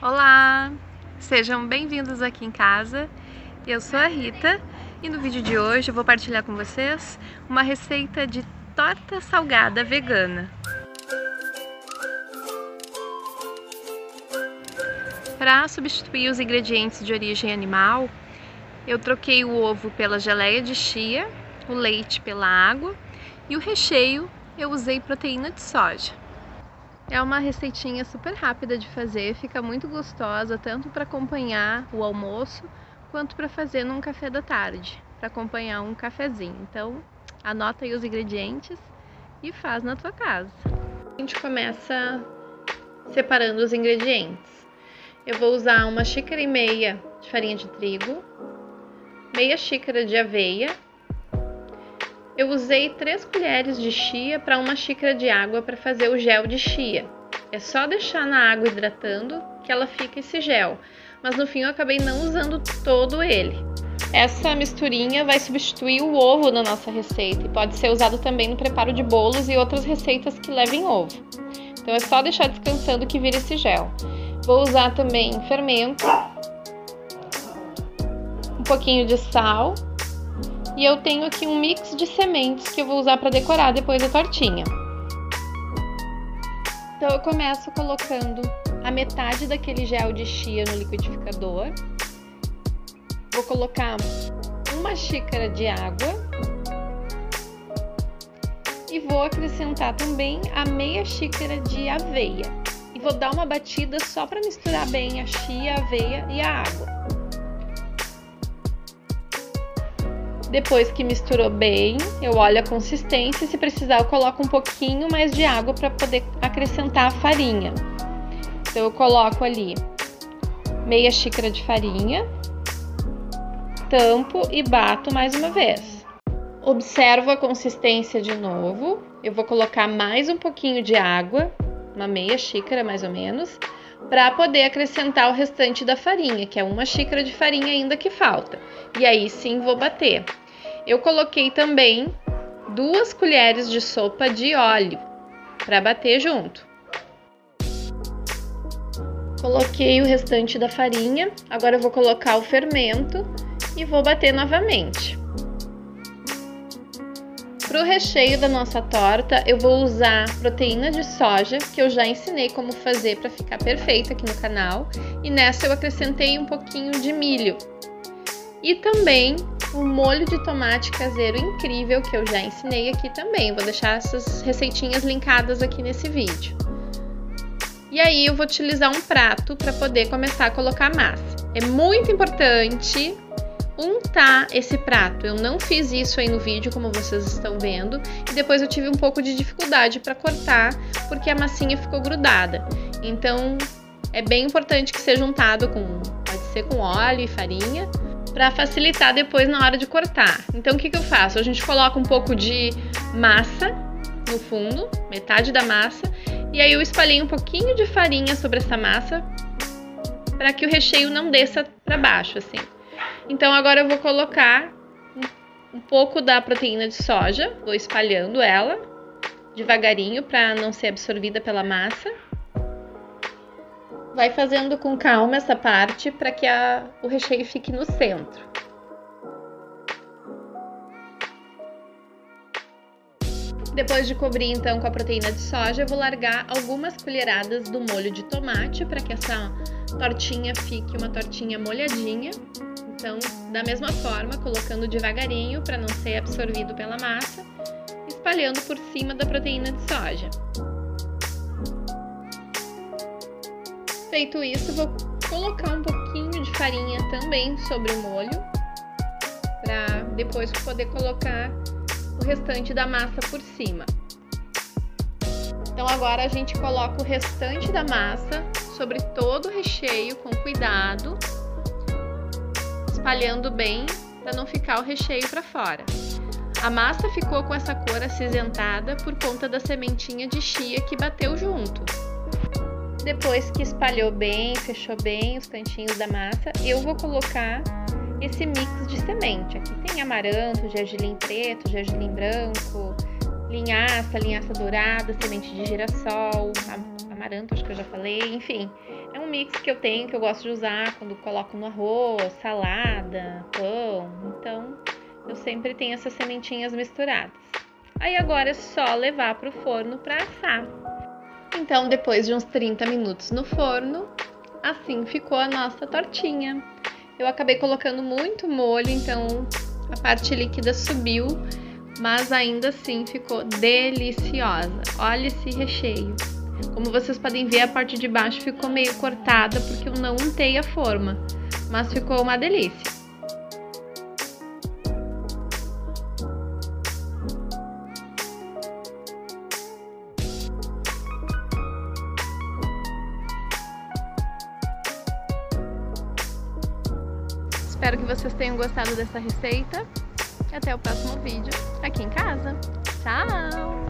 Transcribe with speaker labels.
Speaker 1: Olá! Sejam bem-vindos aqui em casa. Eu sou a Rita e no vídeo de hoje eu vou partilhar com vocês uma receita de torta salgada vegana. Para substituir os ingredientes de origem animal, eu troquei o ovo pela geleia de chia, o leite pela água e o recheio eu usei proteína de soja. É uma receitinha super rápida de fazer, fica muito gostosa, tanto para acompanhar o almoço, quanto para fazer num café da tarde, para acompanhar um cafezinho. Então, anota aí os ingredientes e faz na tua casa. A gente começa separando os ingredientes. Eu vou usar 1,5 xícaras de farinha de trigo, meia xícara de aveia. Eu usei 3 colheres de chia para 1 xícara de água para fazer o gel de chia. É só deixar na água hidratando que ela fica esse gel, mas no fim eu acabei não usando todo ele. Essa misturinha vai substituir o ovo na nossa receita e pode ser usado também no preparo de bolos e outras receitas que levem ovo. Então é só deixar descansando que vira esse gel. Vou usar também fermento, um pouquinho de sal. E eu tenho aqui um mix de sementes que eu vou usar para decorar depois a tortinha. Então eu começo colocando a metade daquele gel de chia no liquidificador. Vou colocar 1 xícara de água. E vou acrescentar também a meia xícara de aveia. E vou dar uma batida só para misturar bem a chia, a aveia e a água. Depois que misturou bem, eu olho a consistência e se precisar eu coloco um pouquinho mais de água para poder acrescentar a farinha. Então eu coloco ali meia xícara de farinha, tampo e bato mais uma vez. Observo a consistência de novo, eu vou colocar mais um pouquinho de água, uma meia xícara mais ou menos, para poder acrescentar o restante da farinha, que é 1 xícara de farinha ainda que falta. E aí sim vou bater. Eu coloquei também 2 colheres de sopa de óleo para bater junto. Coloquei o restante da farinha, agora eu vou colocar o fermento e vou bater novamente. Para o recheio da nossa torta, eu vou usar proteína de soja, que eu já ensinei como fazer para ficar perfeita aqui no canal. E nessa eu acrescentei um pouquinho de milho. E também um molho de tomate caseiro incrível, que eu já ensinei aqui também. Vou deixar essas receitinhas linkadas aqui nesse vídeo. E aí eu vou utilizar um prato para poder começar a colocar a massa. É muito importante untar esse prato. Eu não fiz isso aí no vídeo, como vocês estão vendo, e depois eu tive um pouco de dificuldade para cortar, porque a massinha ficou grudada. Então, é bem importante que seja untado pode ser com óleo e farinha, para facilitar depois na hora de cortar. Então, o que eu faço? A gente coloca um pouco de massa no fundo, metade da massa, e aí eu espalhei um pouquinho de farinha sobre essa massa, para que o recheio não desça para baixo, assim. Então agora eu vou colocar um pouco da proteína de soja, vou espalhando ela devagarinho para não ser absorvida pela massa. Vai fazendo com calma essa parte para que o recheio fique no centro. Depois de cobrir então com a proteína de soja, eu vou largar algumas colheradas do molho de tomate para que essa tortinha fique uma tortinha molhadinha. Então, da mesma forma, colocando devagarinho para não ser absorvido pela massa, espalhando por cima da proteína de soja. Feito isso, vou colocar um pouquinho de farinha também sobre o molho, para depois poder colocar o restante da massa por cima. Então agora a gente coloca o restante da massa sobre todo o recheio com cuidado, espalhando bem para não ficar o recheio para fora. A massa ficou com essa cor acinzentada por conta da sementinha de chia que bateu junto. Depois que espalhou bem, fechou bem os cantinhos da massa, eu vou colocar esse mix de semente. Aqui tem amaranto, gergelim preto, gergelim branco, linhaça dourada, semente de girassol, amaranto, acho que eu já falei, enfim. É um mix que eu tenho, que eu gosto de usar quando coloco no arroz, salada, pão. Então, eu sempre tenho essas sementinhas misturadas. Aí agora é só levar para o forno para assar. Então, depois de uns 30 minutos no forno, assim ficou a nossa tortinha. Eu acabei colocando muito molho, então a parte líquida subiu, mas ainda assim ficou deliciosa. Olha esse recheio. Como vocês podem ver, a parte de baixo ficou meio cortada porque eu não untei a forma, mas ficou uma delícia. Espero que vocês tenham gostado dessa receita e até o próximo vídeo aqui em casa. Tchau!